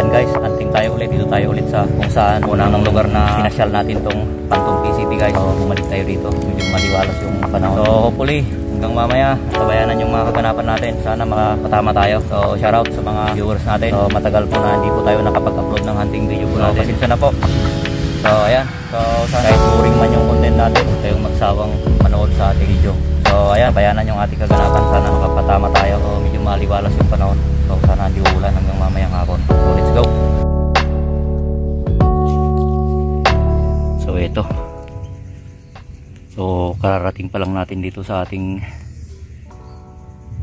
Ayan guys, hunting tayo ulit. Dito tayo ulit sa kung saan unang lugar na pinasyal natin tong Phantom PCT guys. So bumalik tayo dito. Medyo maliwalas yung panahon. So hopefully hanggang mamaya sabayanan yung mga kaganapan natin. Sana makatama tayo. So shoutout sa mga viewers natin. So matagal po na hindi po tayo nakapag-upload ng hunting video po natin. Pasensya na po. So ayan. So sana kahit boring man yung content natin, huwag tayong magsawang manood sa ating video. So ayan, bayanan yung ating kaganapan. Sana makapatama tayo. So medyo maliwalas yung panahon. So sana hindi uulan hanggang mamayang hapon. So let's go. So ito. So kararating pa lang natin dito sa ating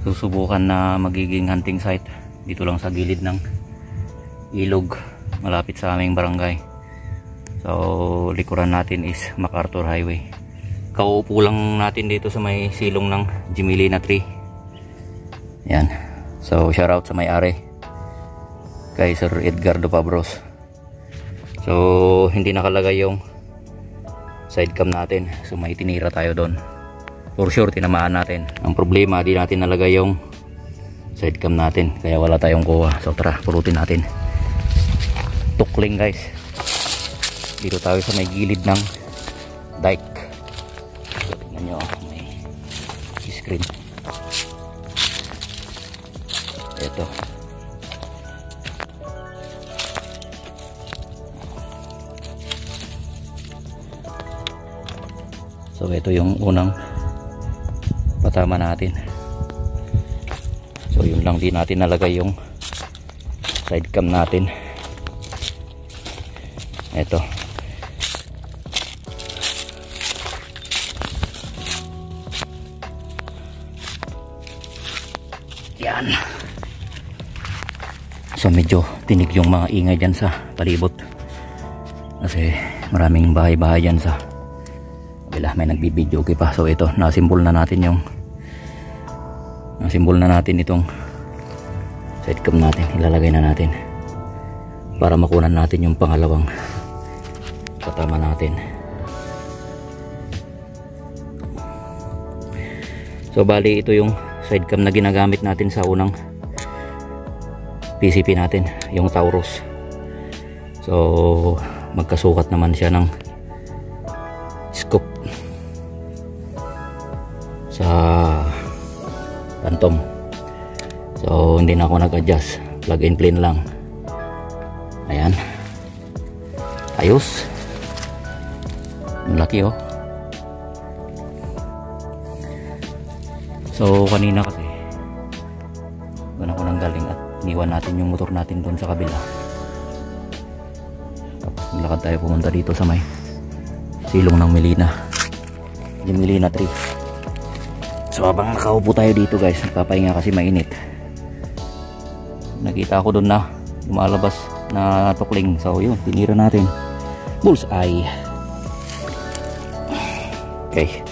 susubukan na magiging hunting site. Dito lang sa gilid ng ilog malapit sa aming barangay. So likuran natin is MacArthur Highway. Kauupo lang natin dito sa may silong ng Gemellina tree. Yan. So shoutout sa may-ari kay Sir Edgardo Pabros. So hindi nakalagay yung side cam natin. So may tinira tayo doon. For sure tinamaan natin. Ang problema di natin nalagay yung side cam natin. Kaya wala tayong kuha. So tara pulutin natin. Tukling guys. Dito tayo sa may gilid ng dike. Tingnan nyo, may screen. Ito. So ito yung unang patama natin. So yun lang, di natin nalagay yung side cam natin. Ito. Yan. So medyo tinig yung mga ingay dyan sa palibot. Kasi maraming bahay-bahay dyan sa kabila. May nagbibideo pa. So ito, nasimbol na natin itong side cam natin. Ilalagay na natin para makunan natin yung pangalawang patama natin. So bali ito yung side cam na ginagamit natin sa unang PCP natin, yung Taurus. So magkasukat naman siya ng scope sa Phantom. So hindi na ako nag-adjust, plug and play lang. Ayan, ayos. Malaki oh. So kanina kasi doon ako nang galing at iniwan natin yung motor natin doon sa kabila. Tapos nilakad tayo pumunta dito sa may silong ng Gemellina tree. So habang nakaupo tayo dito guys, nagpapahinga kasi mainit. Nakita ko doon na lumalabas na tukling. So yun, tinira natin. Bullseye. Okay,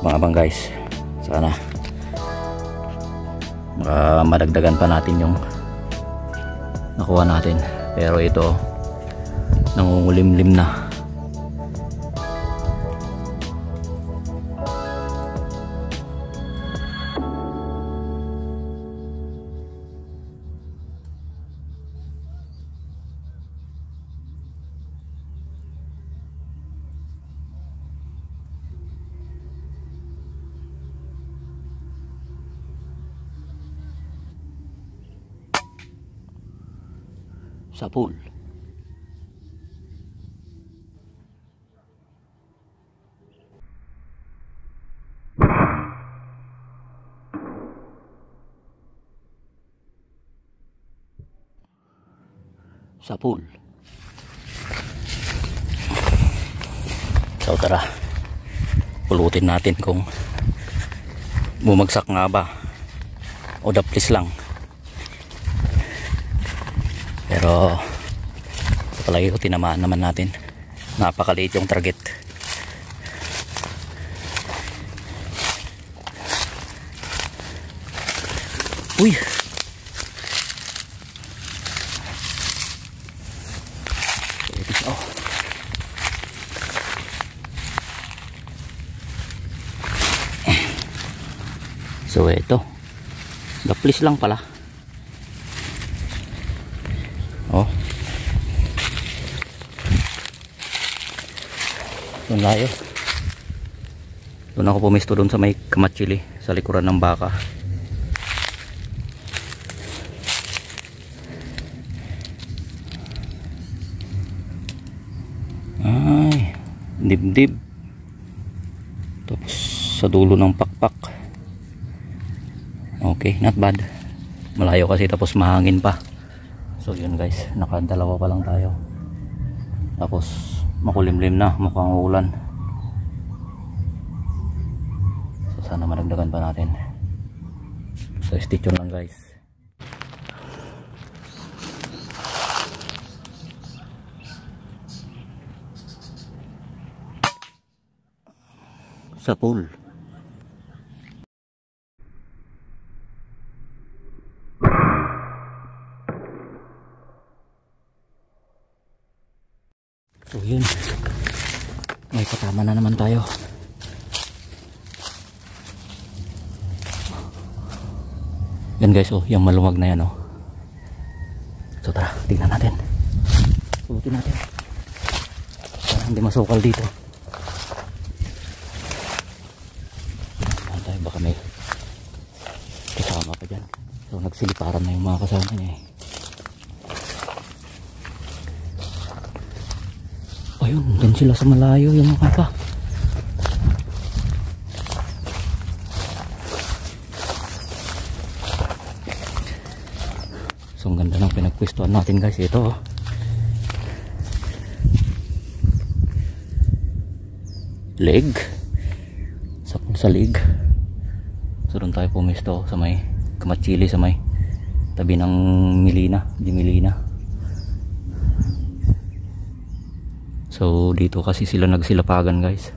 mga abang guys, sana madagdagan pa natin yung nakuha natin. Pero ito nangungulimlim na. Sapul. Sapul. So tara, pulutin natin kung bumagsak nga ba o daplis lang. Pero palagi ko tinamaan naman natin. Napakaliit yung target. Uy, oh. So ito, daplis lang pala. Oh, Doon layo. Doon ako pumisto doon sa may kamatsili, sa likuran ng baka. Ay, dibdib. Tapos sa dulo ng pakpak. Okay, not bad. Malayo kasi tapos mahangin pa. So yun guys, nakadalawa pa lang tayo. Tapos makulimlim na, mukhang ulan. So sana madagdagan pa natin. So stay tuned lang guys. Sa pool. So yun, may patama na naman tayo. Yan guys, oh, yung maluwag na yan, oh. So tara, tingnan natin. Subutin natin. Para hindi masukal dito. Tingnan tayo, baka may kasama pa dyan. So nagsiliparan na yung mga kasama niya, eh. Ayun, dun sila sa malayo yung mga pa. So ang ganda ng pinagpwestuhan natin guys. Ito, leg sa leg. So doon tayo pumisto sa may kamatsili, sa may tabi ng Milina, di Milina. So dito kasi sila nagsilapagan guys.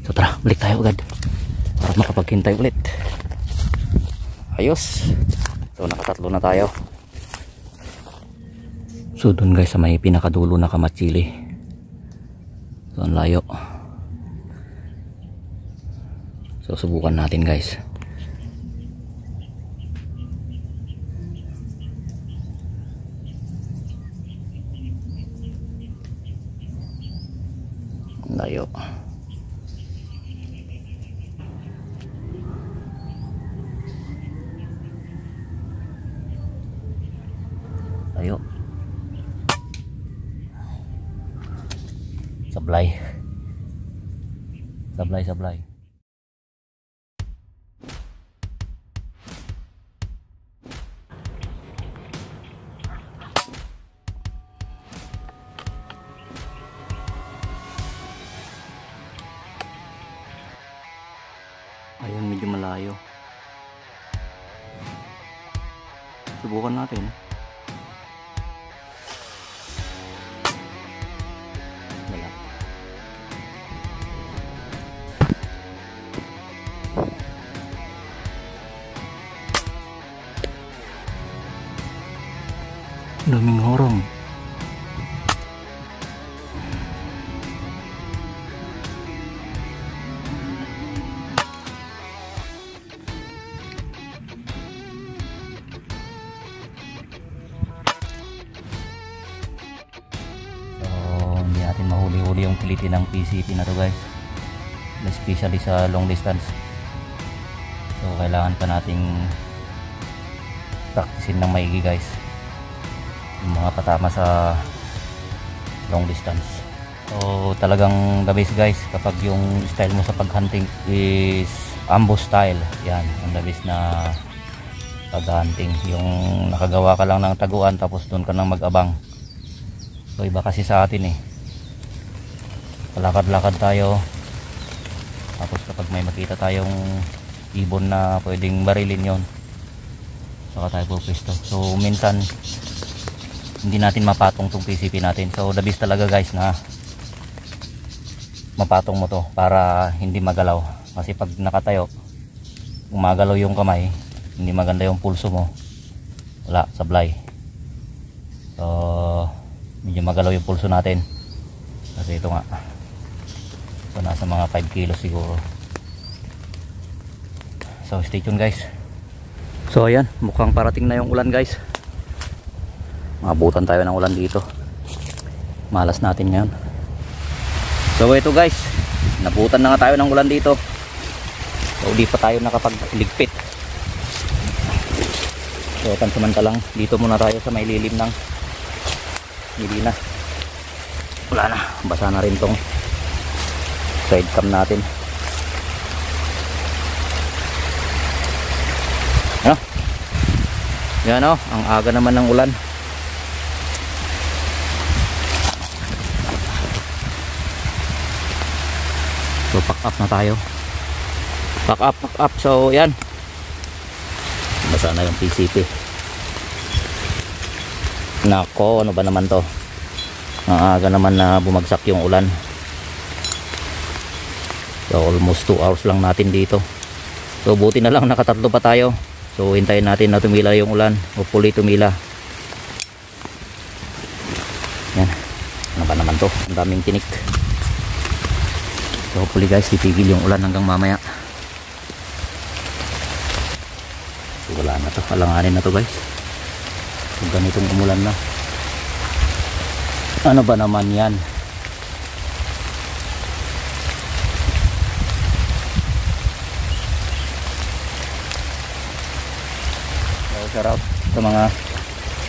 So tara, balik tayo agad para makapaghintay ulit. Ayos. So nakatatlo na tayo. So dun guys sa may pinakadulo na kamatsili. So ang layo. So subukan natin guys. Layo. Layo. Sablay. Sablay. Ayun, medyo malayo. Subukan natin. Wala. Daming horong. Mahuli-huli yung kiliti ng PCP na to guys, especially sa long distance. So kailangan pa nating practicein ng maigi guys yung mga patama sa long distance. So talagang the best guys kapag yung style mo sa paghunting is ambush style. Yan ang the best na paghunting, yung nakagawa ka lang ng taguan tapos doon ka nang mag-abang. So iba kasi sa atin, eh, lakad-lakad tayo tapos kapag may makita tayong ibon na pwedeng barilin yon, saka tayo pupuesto. So minsan hindi natin mapatong tong PCP natin. So the best talaga guys na mapatong mo to para hindi magalaw, kasi pag nakatayo umagalaw yung kamay, hindi maganda yung pulso mo, wala, sablay. So medyo magalaw yung pulso natin kasi ito nga. So nasa mga 5 kilos siguro. So stay tuned guys. So ayan, mukhang parating na yung ulan guys. Maabutan tayo ng ulan dito. Malas natin ngayon. So ito guys, nabutan na nga tayo ng ulan dito. So di pa tayo nakapagligpit. So pansamantalang dito muna tayo sa may lilim ng Milina. Wala na, basa na rin tong side cam natin. Ano? Yan o, ang aga naman ng ulan. So pack up na tayo. Pack up. So yan, basa na yung PCP. Nako, ano ba naman to? Ang aga naman na bumagsak yung ulan. So almost 2 hours lang natin dito. So buti na lang nakatatlo pa tayo. So hintayin natin na tumila yung ulan. Hopefully tumila. Yan. Ano ba naman to? Ang daming tinik. So hopefully guys, titigil yung ulan hanggang mamaya. So wala na to. Alanganin na to guys. Kung ganitong umulan na. Ano ba naman yan? Shout out sa mga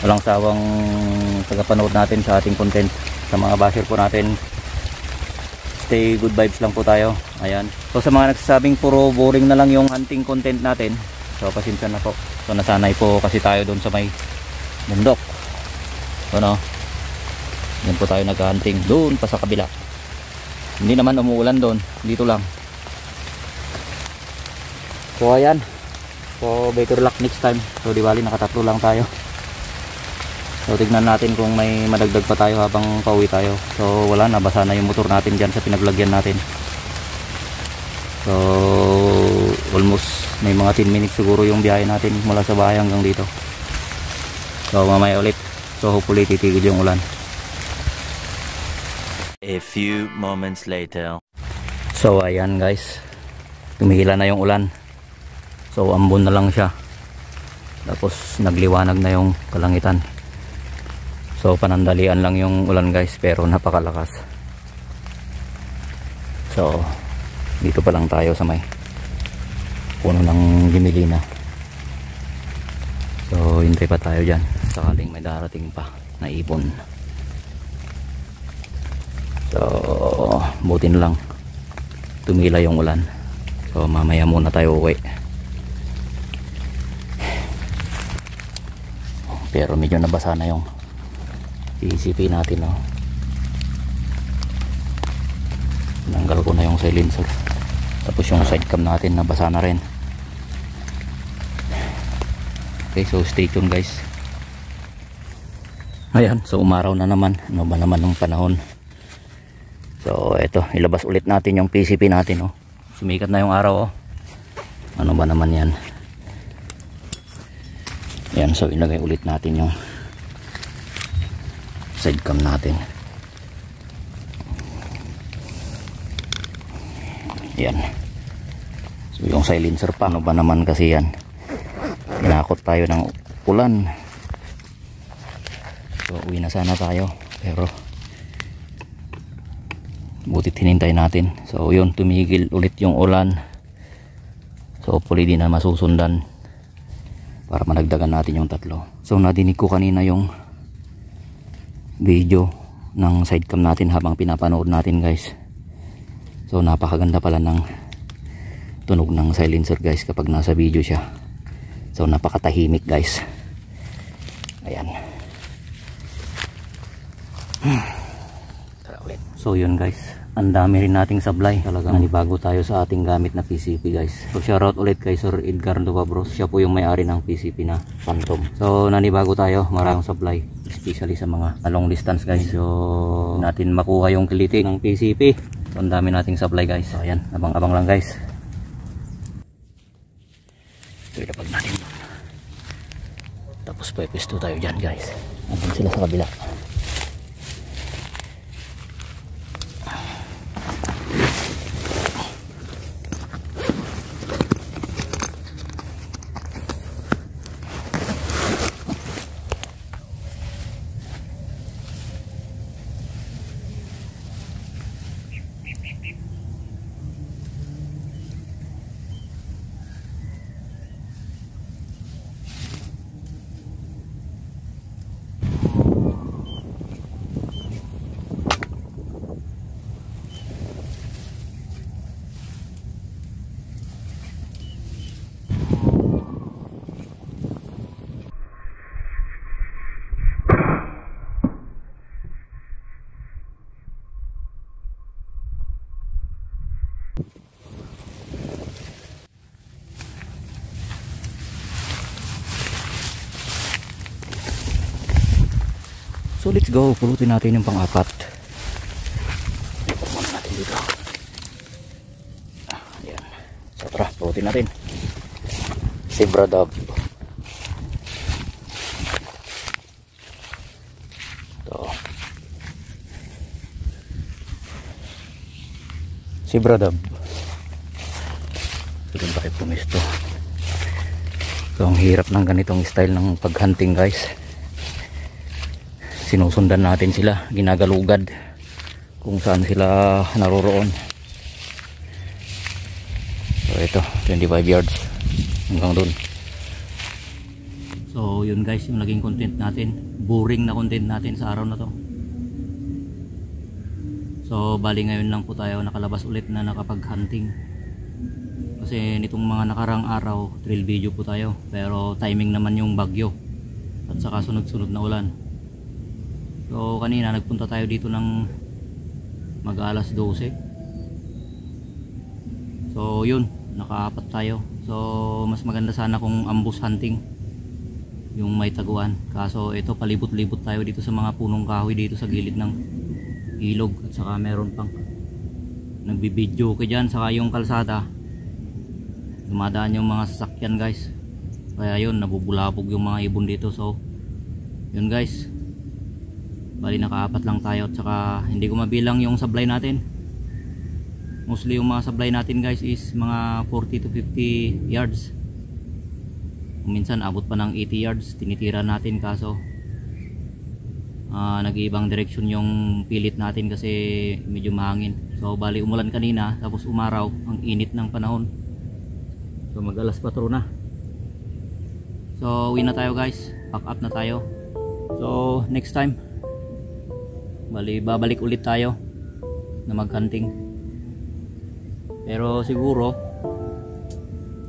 walang sawang tagapanood natin sa ating content, sa mga basher po natin. Stay good vibes lang po tayo. Ayan. So sa mga nagsasabing puro boring na lang yung hunting content natin, so pasensya na po. So nasanay po kasi tayo doon sa may bundok. So no, yan po tayo nag-hunting doon pa sa kabila. Hindi naman umuulan doon, dito lang. So ayan. So better luck next time. So di bali nakatatlo lang tayo. So tignan natin kung may madagdag pa tayo habang pauwi tayo. So wala na, basa na yung motor natin dyan sa pinaglagyan natin. So almost may mga 10 minutes siguro yung biyahe natin mula sa bahay hanggang dito. So mamaya ulit. So hopefully titigil yung ulan. A few moments later. So ayan guys, tumigil na yung ulan. So ambon na lang siya. Tapos nagliwanag na yung kalangitan. So panandalian lang yung ulan guys, pero napakalakas. So dito pa lang tayo sa may puno ng gimilina. So hintay pa tayo dyan, sakaling may darating pa na ibon. So buti na lang tumila yung ulan. So mamaya muna tayo uwi. Pero medyo nabasa na yung PCP natin, no? Tinanggal ko na yung silencer. Tapos yung side cam natin nabasa na rin. Okay, so stay tuned guys. Ayan, so umaraw na naman. Ano ba naman ng panahon? So eto, ilabas ulit natin yung PCP natin, no? Sumikat na yung araw, oh. Ano ba naman yan? Yan, so ilagay ulit natin yung side cam natin. Yan. So yung silencer pa, ano ba naman kasi yan? Tinakot tayo ng ulan. So uwi na sana tayo, pero buti hinintay natin. So yun, tumigil ulit yung ulan. So hopefully di na masusundan para managdagan natin yung tatlo. So nadinig ko kanina yung video ng sidecam natin habang pinapanood natin guys. So napakaganda pala ng tunog ng silencer guys kapag nasa video siya. So napakatahimik guys. Ayan. Tara ulit. So yun guys, ang dami rin nating sablay. Talagang nanibago tayo sa ating gamit na PCP guys. So shoutout ulit kay Sir Edgar Dubabros. Siya po yung may-ari ng PCP na Phantom. So nanibago tayo, maraming sablay, especially sa mga long distance guys. So natin makuha yung kiliti ng PCP. So ang dami nating sablay guys. So ayan, abang-abang lang guys. So ilapag natin. Tapos pwesto tayo dyan guys. Andun sila sa kabila. So let's go, pulutin natin yung pang-apat. Pulutin natin dito. Ayan. So tara, pulutin natin. Zebra dove. Ito. Zebra dove. Ito din bakit pumisto. So ang hirap ng ganitong style ng paghunting guys. Sinusundan natin sila, ginagalugad kung saan sila naroroon. So ito 25 yards hanggang dun. So yun guys yung naging content natin, boring na content natin sa araw na to. So bali ngayon lang po tayo nakalabas ulit na nakapag-hunting. Kasi nitong mga nakarang araw trail video po tayo, pero timing naman yung bagyo at saka sunod-sunod na ulan. So kanina nagpunta tayo dito ng mag-alas 12. So yun, nakaapat tayo. So mas maganda sana kung ambush hunting yung may taguan, kaso ito palibot-libot tayo dito sa mga punong kahoy dito sa gilid ng ilog, at saka meron pang nagbibidyo ka dyan, saka yung kalsada dumadaan yung mga sasakyan guys, kaya yun nabubulabog yung mga ibon dito. So yun guys, bali nakaapat lang tayo, at saka hindi ko mabilang yung sablay natin. Mostly yung mga sablay natin guys is mga 40 to 50 yards, minsan abot pa ng 80 yards tinitira natin, kaso nag-iibang direksyon yung pilit natin kasi medyo mahangin. So bali umulan kanina, tapos umaraw, ang init ng panahon. So mag alas 4 na. So uwi na tayo guys, pack up na tayo. So next time bali babalik ulit tayo na mag-hunting, pero siguro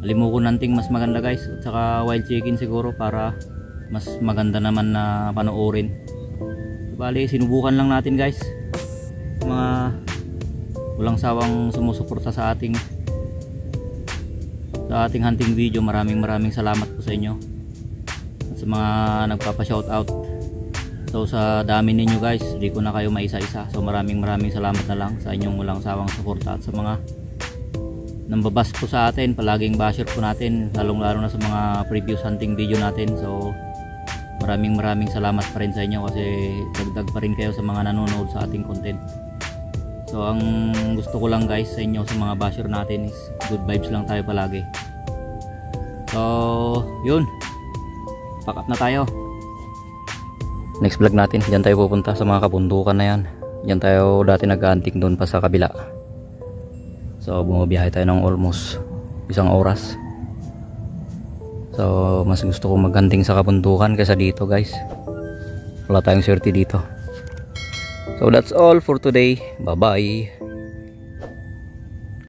limuko nanting mas maganda guys, at saka wild chicken siguro para mas maganda naman na panoorin. Bali sinubukan lang natin guys, mga walang sawang sumusuporta sa ating hunting video. Maraming salamat po sa inyo at sa mga nagpapa-shoutout. So sa dami ninyo guys, hindi ko na kayo maisa-isa. So maraming salamat na lang sa inyong walang sawang suporta, at sa mga nambabas po sa atin, palaging basher po natin, lalong lalo na sa mga previous hunting video natin. So maraming salamat pa rin sa inyo, kasi dagdag pa rin kayo sa mga nanonood sa ating content. So ang gusto ko lang guys sa inyo, sa mga basher natin, is good vibes lang tayo palagi. So yun, pack up na tayo. Next vlog natin, dyan tayo pupunta sa mga kabundukan na yan. Dyan tayo dati nag-hunting, doon pa sa kabila. So bumabiyahe tayo ng almost 1 oras. So mas gusto ko mag-hunting sa kabundukan kaysa dito guys. Wala tayong swerte dito. So that's all for today. Bye bye.